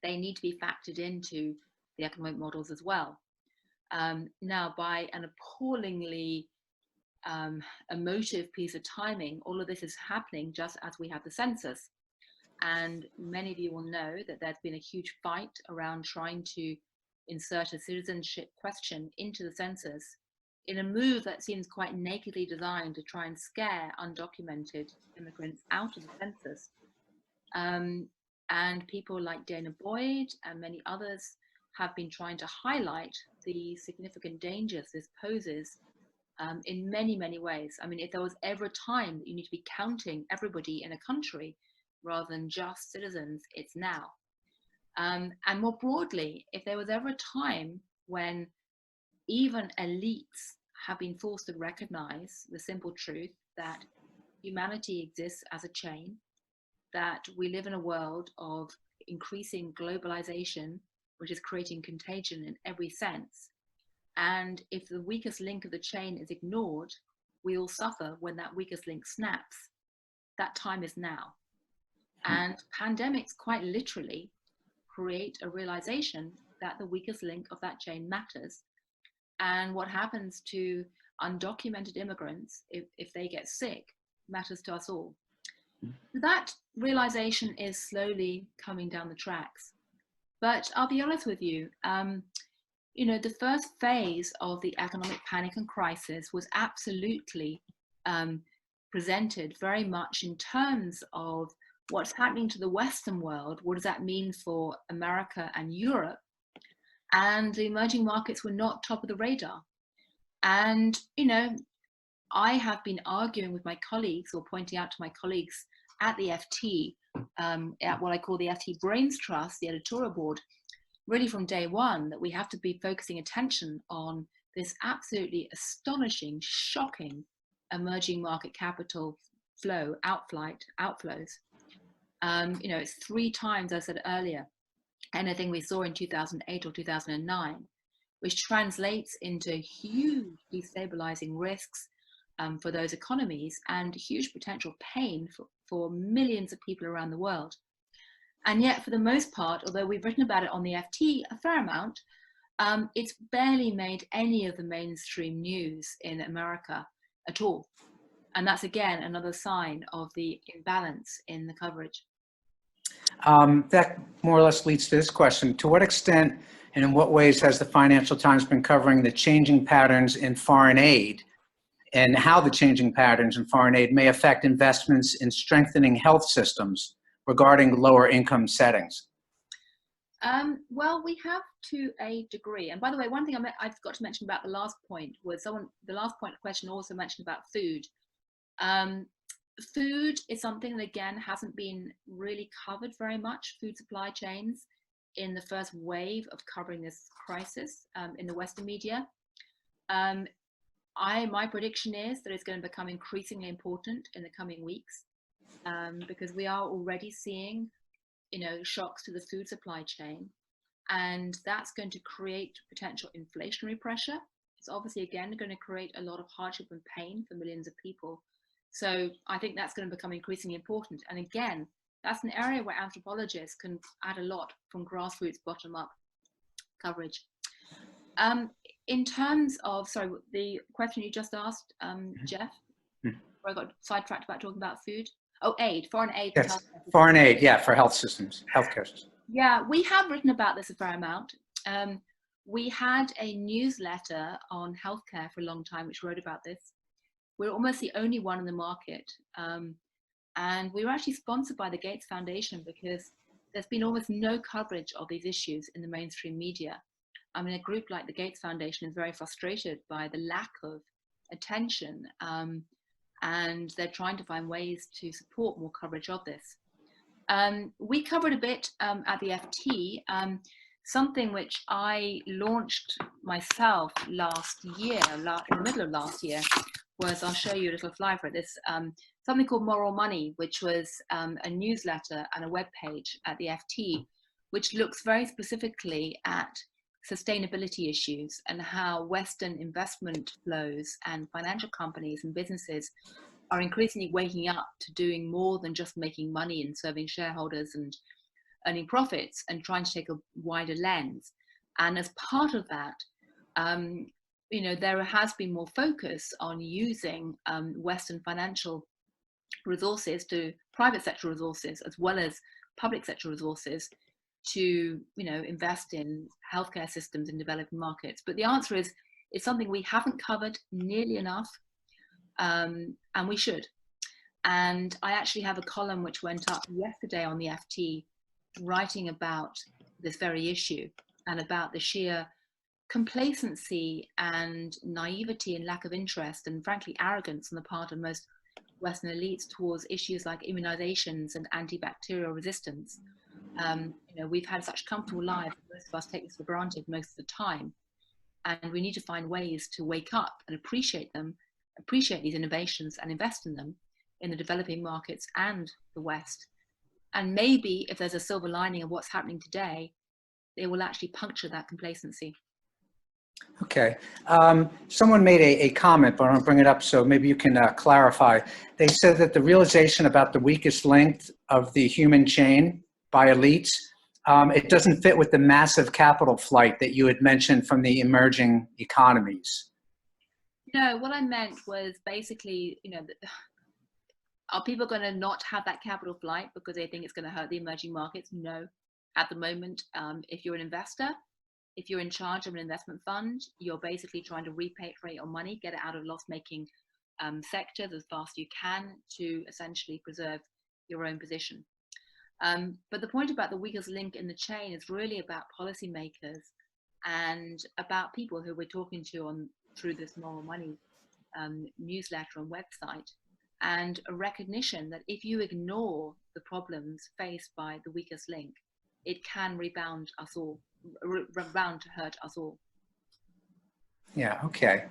they need to be factored into the economic models as well. Now, by an appallingly emotive piece of timing, all of this is happening just as we have the census. And many of you will know that there's been a huge fight around trying to insert a citizenship question into the census in a move that seems quite nakedly designed to try and scare undocumented immigrants out of the census. And people like Dana Boyd and many others have been trying to highlight the significant dangers this poses in many, many ways. I mean, if there was ever a time that you need to be counting everybody in a country rather than just citizens, it's now. And more broadly, if there was ever a time when even elites have been forced to recognize the simple truth that humanity exists as a chain, that we live in a world of increasing globalization, which is creating contagion in every sense. And if the weakest link of the chain is ignored, we all suffer when that weakest link snaps. That time is now. And pandemics quite literally create a realization that the weakest link of that chain matters. And what happens to undocumented immigrants if they get sick matters to us all. That realization is slowly coming down the tracks. But I'll be honest with you, the first phase of the economic panic and crisis was absolutely presented very much in terms of what's happening to the Western world. What does that mean for America and Europe? And the emerging markets were not top of the radar. And, I have been arguing with my colleagues, or pointing out to my colleagues at the FT, at what I call the FT Brains Trust, the editorial board, really from day one, that we have to be focusing attention on this absolutely astonishing, shocking emerging market capital flow, outflows. It's 3 times, as I said earlier, anything we saw in 2008 or 2009, which translates into huge destabilizing risks for those economies and huge potential pain for millions of people around the world. And yet, for the most part, although we've written about it on the FT a fair amount, it's barely made any of the mainstream news in America at all. And that's, again, another sign of the imbalance in the coverage. That more or less leads to this question. To what extent and in what ways has the Financial Times been covering the changing patterns in foreign aid, and how the changing patterns in foreign aid may affect investments in strengthening health systems regarding lower income settings? Well, we have to a degree. And by the way, one thing I forgot to mention about the last point was the last point question also mentioned about food. Food is something that, again, hasn't been really covered very much, food supply chains, in the first wave of covering this crisis in the Western media. My prediction is that it's going to become increasingly important in the coming weeks because we are already seeing, shocks to the food supply chain, and that's going to create potential inflationary pressure. It's obviously, again, going to create a lot of hardship and pain for millions of people. So I think that's going to become increasingly important. And again, that's an area where anthropologists can add a lot from grassroots bottom up. coverage. In terms of, sorry, the question you just asked, Jeff, where I got sidetracked about talking about food. Oh, aid, foreign aid. For Yes, foreign aid, yeah, for health systems, healthcare systems. Yeah, we have written about this a fair amount. We had a newsletter on healthcare for a long time, which wrote about this. We're almost the only one in the market. And we were actually sponsored by the Gates Foundation because there's been almost no coverage of these issues in the mainstream media. I mean, a group like the Gates Foundation is very frustrated by the lack of attention, and they're trying to find ways to support more coverage of this. We covered a bit at the FT, something which I launched myself last year, in the middle of last year, was, I'll show you a little flyer for this, something called Moral Money, which was a newsletter and a web page at the FT, which looks very specifically at sustainability issues and how Western investment flows and financial companies and businesses are increasingly waking up to doing more than just making money and serving shareholders and earning profits, and trying to take a wider lens. And as part of that, you know, there has been more focus on using Western financial resources to private sector resources as well as public sector resources to, you know, invest in healthcare systems in developing markets. But the answer is, it's something we haven't covered nearly enough, and we should. And I actually have a column which went up yesterday on the FT writing about this very issue and about the sheer complacency and naivety and lack of interest and frankly arrogance on the part of most Western elites towards issues like immunizations and antibacterial resistance. You know, we've had such comfortable lives, most of us take this for granted most of the time, and we need to find ways to wake up and appreciate them, appreciate these innovations and invest in them in the developing markets and the West. And maybe if there's a silver lining of what's happening today, they will actually puncture that complacency. Okay. Someone made a comment, but I want to bring it up so maybe you can clarify. They said that the realization about the weakest link of the human chain by elites, it doesn't fit with the massive capital flight that you had mentioned from the emerging economies. No, what I meant was basically, you know, are people going to not have that capital flight because they think it's going to hurt the emerging markets? No. At the moment, if you're an investor, if you're in charge of an investment fund, you're basically trying to repatriate your money, get it out of loss-making sectors as fast as you can to essentially preserve your own position. But the point about the weakest link in the chain is really about policymakers and about people who we're talking to through this Moral Money newsletter and website, and a recognition that if you ignore the problems faced by the weakest link, it can rebound to hurt us all. Yeah, okay.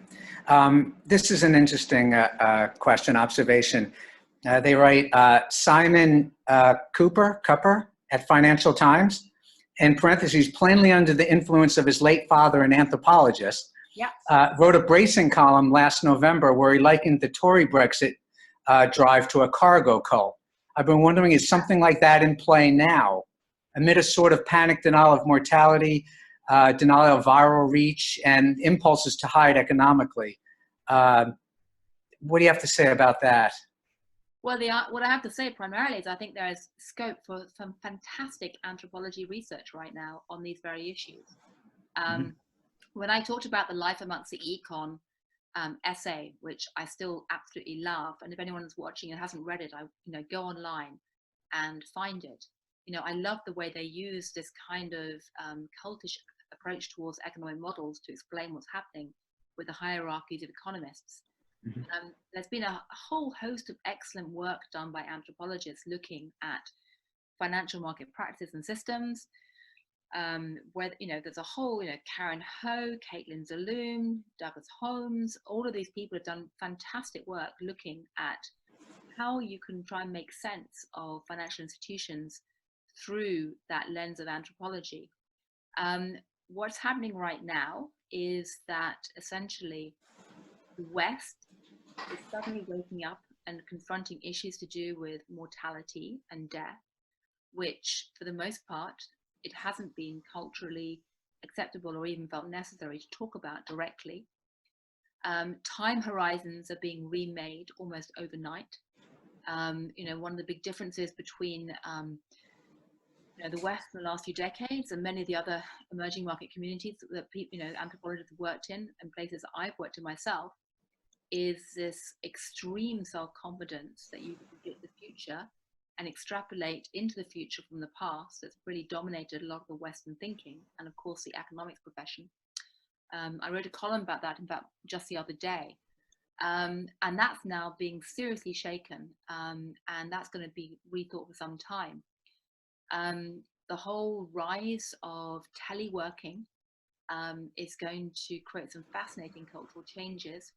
This is an interesting question, observation. They write Simon Cooper at Financial Times, in parentheses, plainly under the influence of his late father, an anthropologist, wrote a bracing column last November where he likened the Tory Brexit drive to a cargo cult. I've been wondering, is something like that in play now? Amid a sort of panic denial of mortality, denial of viral reach, and impulses to hide economically. What do you have to say about that? Well, what I have to say primarily is I think there is scope for some fantastic anthropology research right now on these very issues. When I talked about the Life Amongst the Econ essay, which I still absolutely love, and if anyone's watching and hasn't read it, go online and find it. You know, I love the way they use this kind of cultish approach towards economic models to explain what's happening with the hierarchies of economists. There's been a whole host of excellent work done by anthropologists looking at financial market practices and systems, where, you know, there's a whole, you know, Karen Ho, Caitlin Zaloom, Douglas Holmes, all of these people have done fantastic work looking at how you can try and make sense of financial institutions through that lens of anthropology. What's happening right now is that essentially the West is suddenly waking up and confronting issues to do with mortality and death, which for the most part, it hasn't been culturally acceptable or even felt necessary to talk about directly. Time horizons are being remade almost overnight. One of the big differences between the West in the last few decades and many of the other emerging market communities that people, anthropologists have worked in and places that I've worked in myself, is this extreme self-confidence that you can predict the future and extrapolate into the future from the past. That's really dominated a lot of the Western thinking and of course the economics profession. I wrote a column about that, in fact, just the other day. And that's now being seriously shaken, and that's going to be rethought for some time. The whole rise of teleworking is going to create some fascinating cultural changes.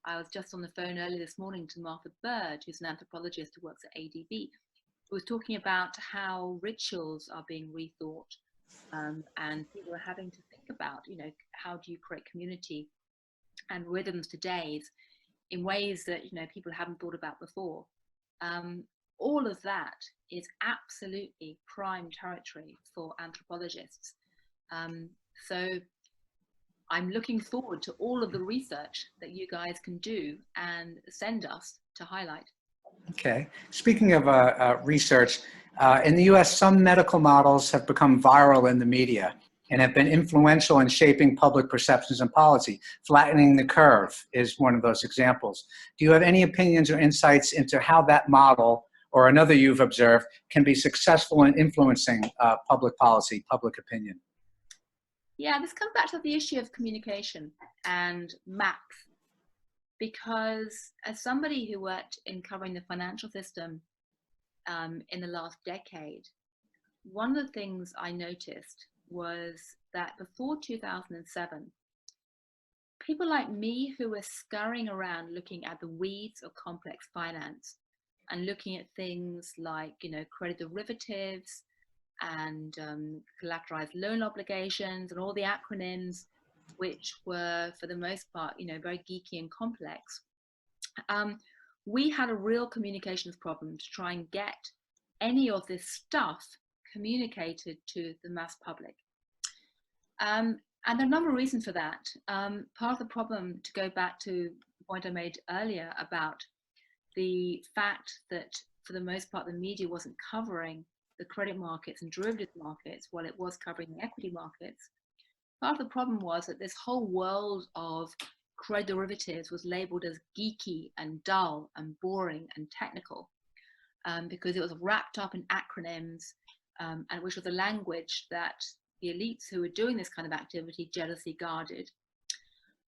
I was just on the phone earlier this morning to Martha Bird, who's an anthropologist who works at ADB, who was talking about how rituals are being rethought, and people are having to think about, how do you create community and rhythms to days in ways that, people haven't thought about before. All of that is absolutely prime territory for anthropologists. So I'm looking forward to all of the research that you guys can do and send us to highlight. Okay. Speaking of research, in the US, some medical models have become viral in the media and have been influential in shaping public perceptions and policy. Flattening the curve is one of those examples. Do you have any opinions or insights into how that model or another you've observed can be successful in influencing public policy, public opinion? Yeah, this comes back to the issue of communication and maps, because as somebody who worked in covering the financial system in the last decade, one of the things I noticed was that before 2007, people like me who were scurrying around looking at the weeds of complex finance and looking at things like, credit derivatives and collateralized loan obligations and all the acronyms, which were for the most part, very geeky and complex. We had a real communications problem to try and get any of this stuff communicated to the mass public. And there are a number of reasons for that. Part of the problem, to go back to the point I made earlier about the fact that for the most part, the media wasn't covering the credit markets and derivatives markets while it was covering the equity markets. Part of the problem was that this whole world of credit derivatives was labeled as geeky and dull and boring and technical, because it was wrapped up in acronyms, and which was a language that the elites who were doing this kind of activity jealously guarded.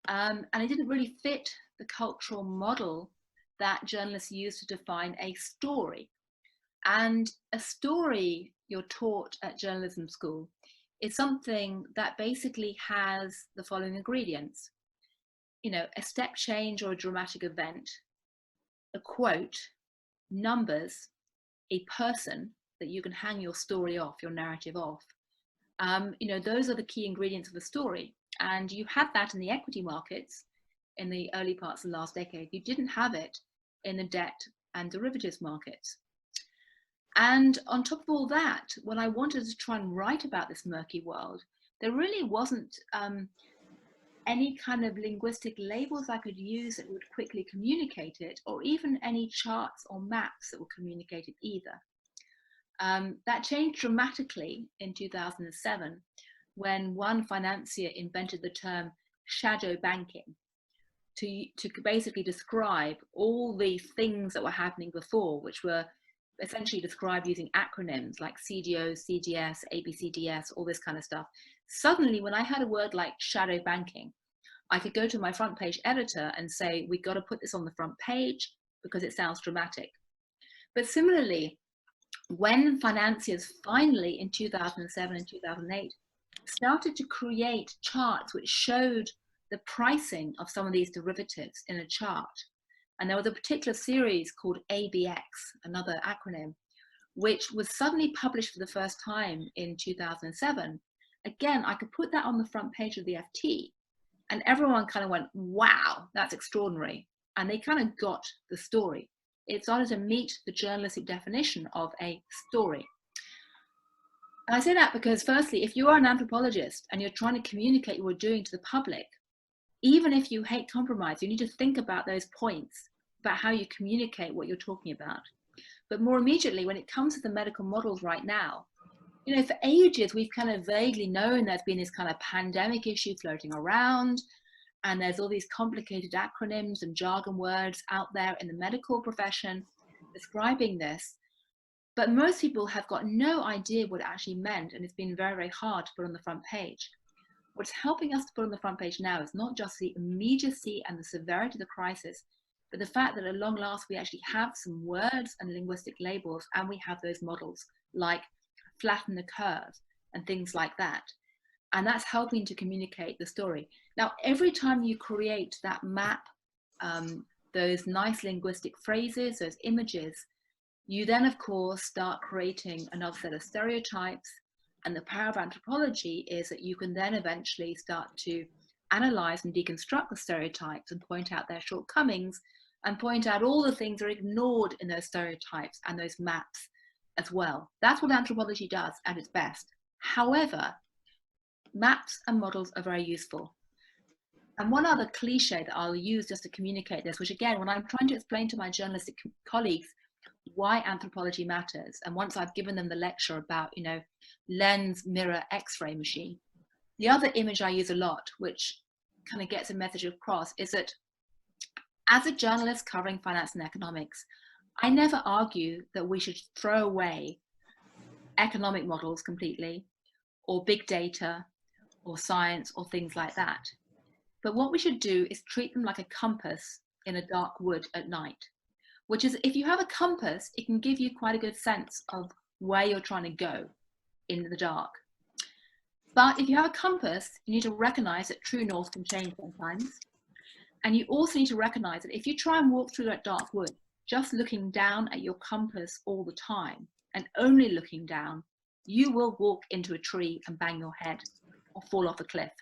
And it didn't really fit the cultural model that journalists use to define a story. And a story, you're taught at journalism school, is something that basically has the following ingredients. A step change or a dramatic event, a quote, numbers, a person that you can hang your story off, your narrative off. Those are the key ingredients of a story. And you had that in the equity markets in the early parts of the last decade. You didn't have it in the debt and derivatives markets. And on top of all that, when I wanted to try and write about this murky world, there really wasn't any kind of linguistic labels I could use that would quickly communicate it, or even any charts or maps that would communicate it either. That changed dramatically in 2007 when one financier invented the term shadow banking to basically describe all the things that were happening before, which were essentially described using acronyms like CDO, CDS, ABCDS, all this kind of stuff. Suddenly, when I heard a word like shadow banking, I could go to my front page editor and say, we've got to put this on the front page because it sounds dramatic. But similarly, when financiers finally in 2007 and 2008 started to create charts which showed the pricing of some of these derivatives in a chart, and there was a particular series called ABX, another acronym, which was suddenly published for the first time in 2007. Again, I could put that on the front page of the FT, and everyone kind of went, wow, that's extraordinary. And they kind of got the story. It started to meet the journalistic definition of a story. And I say that because, firstly, if you are an anthropologist and you're trying to communicate what you're doing to the public, even if you hate compromise, you need to think about those points, about how you communicate what you're talking about. But more immediately, when it comes to the medical models right now, you know, for ages, we've kind of vaguely known there's been this kind of pandemic issue floating around, and there's all these complicated acronyms and jargon words out there in the medical profession describing this. But most people have got no idea what it actually meant, and it's been very, very hard to put on the front page. What's helping us to put on the front page now is not just the immediacy and the severity of the crisis, but the fact that at long last we actually have some words and linguistic labels, and we have those models like flatten the curve and things like that. And that's helping to communicate the story. Now, every time you create that map, those nice linguistic phrases, those images, you then, of course, start creating another set of stereotypes. And the power of anthropology is that you can then eventually start to analyze and deconstruct the stereotypes and point out their shortcomings and point out all the things that are ignored in those stereotypes and those maps as well. That's what anthropology does at its best. However, maps and models are very useful. And one other cliche that I'll use just to communicate this, which again, when I'm trying to explain to my journalistic colleagues why anthropology matters, and once I've given them the lecture about, you know, lens, mirror, X-ray machine, the other image I use a lot, which kind of gets a message across, is that as a journalist covering finance and economics, I never argue that we should throw away economic models completely, or big data, or science, or things like that. But what we should do is treat them like a compass in a dark wood at night, which is, if you have a compass, it can give you quite a good sense of where you're trying to go in the dark. But if you have a compass, you need to recognize that true north can change sometimes. And you also need to recognize that if you try and walk through that dark wood, just looking down at your compass all the time and only looking down, you will walk into a tree and bang your head or fall off a cliff.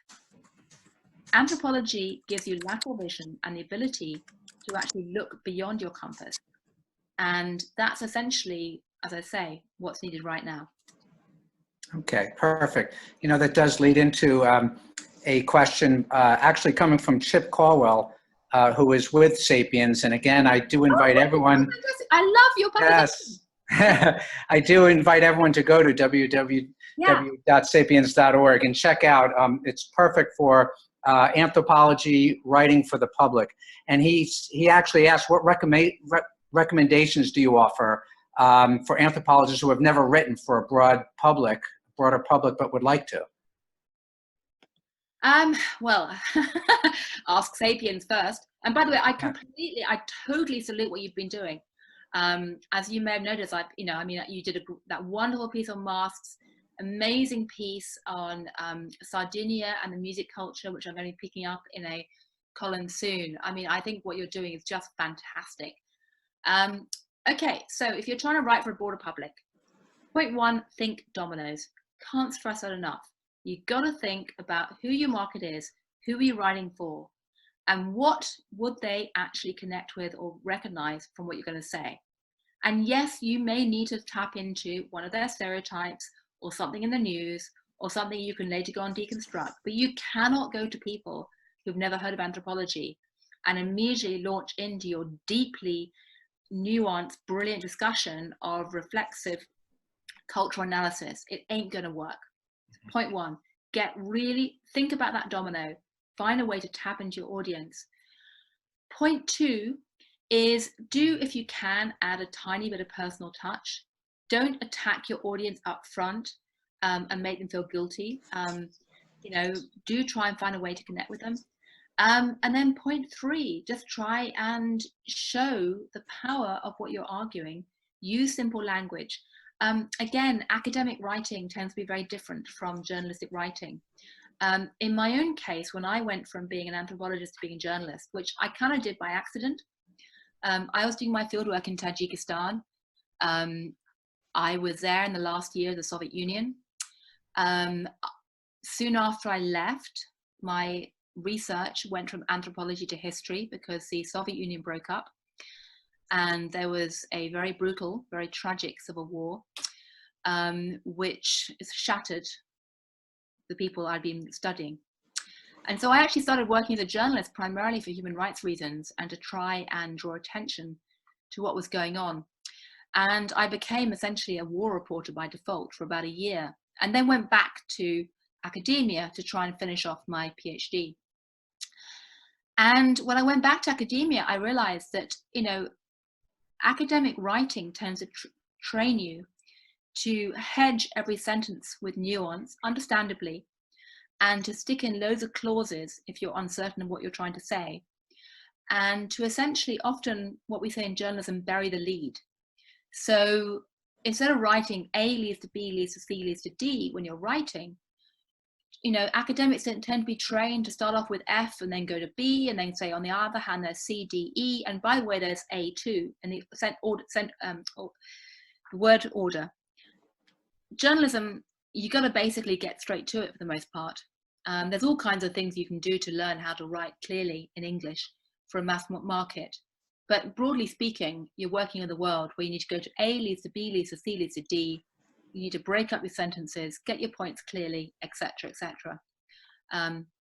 Anthropology gives you lateral vision and the ability to actually look beyond your compass. And that's essentially, as I say, what's needed right now. Okay, perfect. You know, that does lead into a question actually coming from Chip Caldwell, who is with Sapiens. And again, I do invite everyone. I love your publication. Yes. I do invite everyone to go to www.sapiens.org and check out. It's perfect for anthropology writing for the public. And he actually asked, what recommendations do you offer for anthropologists who have never written for a broader public, but would like to? Well, ask Sapiens first. And by the way, I totally salute what you've been doing. As you may have noticed, you did that wonderful piece on masks, amazing piece on Sardinia and the music culture, which I'm going to be picking up in a column soon. I mean, I think what you're doing is just fantastic. Okay, so if you're trying to write for a broader public, point one, think dominoes. Can't stress that enough. You've got to think about who your market is, who are you writing for, and what would they actually connect with or recognize from what you're going to say. And yes, you may need to tap into one of their stereotypes or something in the news or something you can later go and deconstruct, but you cannot go to people who've never heard of anthropology and immediately launch into your deeply nuanced, brilliant discussion of reflexive cultural analysis. It ain't going to work. Point one, think about that domino, find a way to tap into your audience. Point two is if you can, add a tiny bit of personal touch. Don't attack your audience up front and make them feel guilty. Do try and find a way to connect with them. And then point three, just try and show the power of what you're arguing. Use simple language. Again, academic writing tends to be very different from journalistic writing. In my own case, when I went from being an anthropologist to being a journalist, which I kind of did by accident, I was doing my fieldwork in Tajikistan. I was there in the last year of the Soviet Union. Soon after I left, my research went from anthropology to history because the Soviet Union broke up and there was a very brutal, very tragic civil war. which has shattered the people I'd been studying. And so I actually started working as a journalist primarily for human rights reasons and to try and draw attention to what was going on. And I became essentially a war reporter by default for about a year, and then went back to academia to try and finish off my PhD. And when I went back to academia, I realized that, you know, academic writing tends to train you to hedge every sentence with nuance, understandably, and to stick in loads of clauses if you're uncertain of what you're trying to say, and to essentially, often what we say in journalism, bury the lead. So instead of writing A leads to B leads to C leads to D when you're writing, you know, academics tend to be trained to start off with F and then go to B, and then say on the other hand there's C, D, E, and by the way there's A too, and the word order. Journalism, you got to basically get straight to it for the most part. There's all kinds of things you can do to learn how to write clearly in English for a mass market. But broadly speaking, you're working in the world where you need to go to A leads to B leads to C leads to D. You need to break up your sentences, get your points clearly, etc., etc.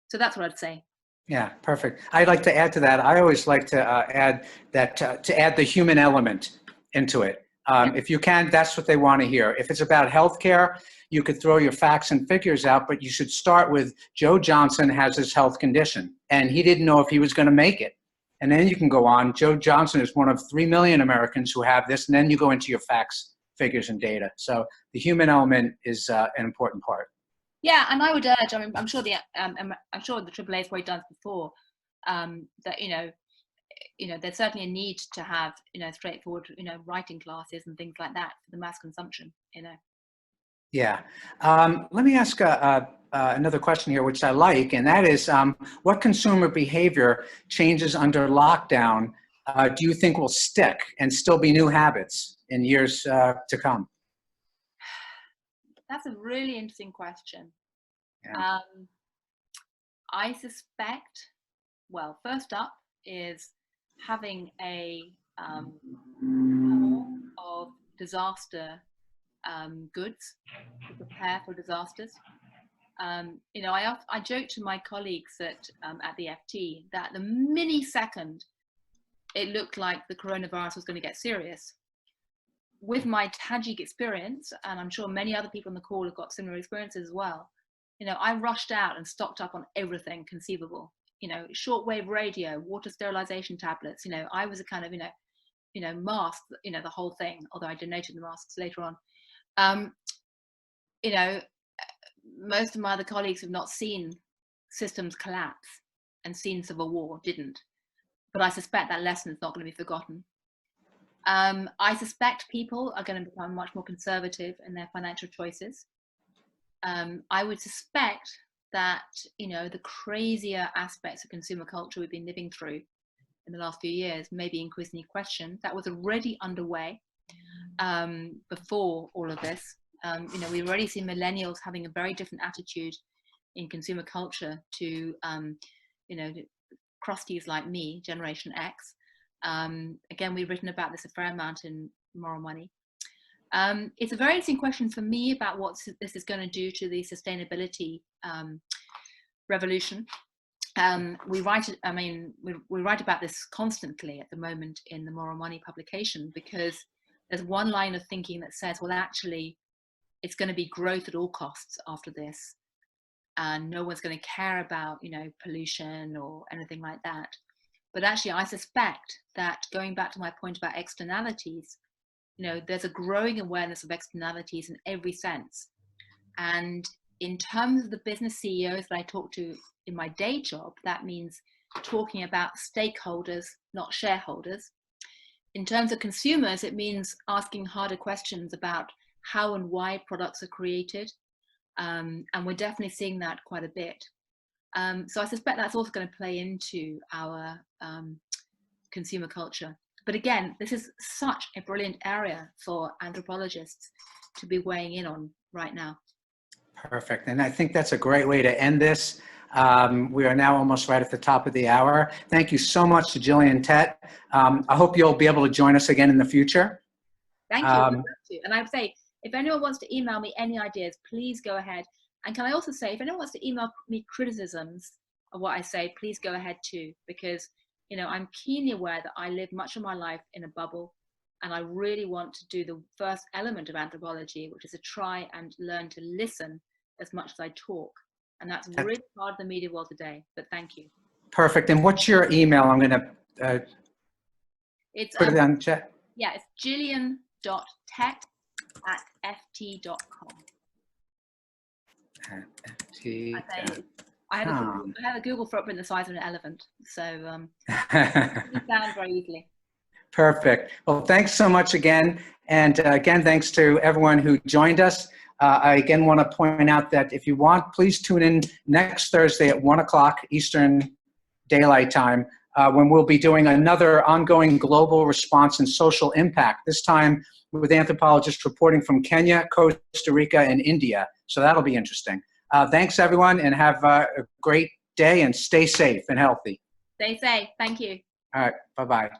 So that's what I'd say. Yeah, perfect. I'd like to add to that. I always like to add that to add the human element into it. If you can, that's what they want to hear. If it's about healthcare, you could throw your facts and figures out, but you should start with Joe Johnson has this health condition, and he didn't know if he was going to make it. And then you can go on. Joe Johnson is one of 3 million Americans who have this, and then you go into your facts, figures, and data. So the human element is an important part. Yeah, and I would urge. I mean, I'm sure the AAA has probably done it before. That you know, there's certainly a need to have, you know, straightforward, you know, writing classes and things like that for the mass consumption. You know. Yeah. Let me ask another question here, which I like, and that is, what consumer behavior changes under lockdown do you think will stick and still be new habits in years to come? That's a really interesting question. Yeah. I suspect, well, first up is having a more of disaster goods to prepare for disasters. You know, I joke to my colleagues at the FT that the millisecond it looked like the coronavirus was going to get serious, with my Tajik experience, and I'm sure many other people on the call have got similar experiences as well, you know, I rushed out and stocked up on everything conceivable. You know, shortwave radio, water sterilization tablets. You know, I was a kind of, you know, mask, you know, the whole thing. Although I donated the masks later on. You know, most of my other colleagues have not seen systems collapse and seen civil war, didn't. But I suspect that lesson is not going to be forgotten. I suspect people are going to become much more conservative in their financial choices. I would suspect that, you know, the crazier aspects of consumer culture we've been living through in the last few years may be increasingly questioned. That was already underway before all of this. You know, we've already seen millennials having a very different attitude in consumer culture to, you know, crusties like me, Generation X. Again, we've written about this a fair amount in Moral Money. It's a very interesting question for me about what this is going to do to the sustainability revolution. We write about this constantly at the moment in the Moral Money publication, because there's one line of thinking that says, well, actually, it's going to be growth at all costs after this, and no one's going to care about, you know, pollution or anything like that. But actually, I suspect that, going back to my point about externalities, you know, there's a growing awareness of externalities in every sense. And in terms of the business CEOs that I talk to in my day job, that means talking about stakeholders, not shareholders. In terms of consumers, it means asking harder questions about how and why products are created. And we're definitely seeing that quite a bit. So I suspect that's also going to play into our consumer culture. But again, this is such a brilliant area for anthropologists to be weighing in on right now. Perfect. And I think that's a great way to end this. We are now almost right at the top of the hour. Thank you so much to Gillian Tett. I hope you'll be able to join us again in the future. Thank you. And I would say, If anyone wants to email me any ideas, please go ahead. And can I also say, if anyone wants to email me criticisms of what I say, please go ahead too, because, you know, I'm keenly aware that I live much of my life in a bubble, and I really want to do the first element of anthropology, which is to try and learn to listen as much as I talk. And that's really hard in the media world today, but thank you. Perfect. And what's your email? I'm going to put it on chat. Yeah, it's gillian.tett@ft.com. I have a Google footprint the size of an elephant, so you found very easily. Perfect. Well, thanks so much again. And again, thanks to everyone who joined us. I again want to point out that if you want, please tune in next Thursday at 1 o'clock Eastern Daylight Time, when we'll be doing another ongoing global response and social impact, this time with anthropologists reporting from Kenya, Costa Rica, and India. So that'll be interesting. Thanks, everyone, and have a great day, and stay safe and healthy. Stay safe. Thank you. All right. Bye-bye.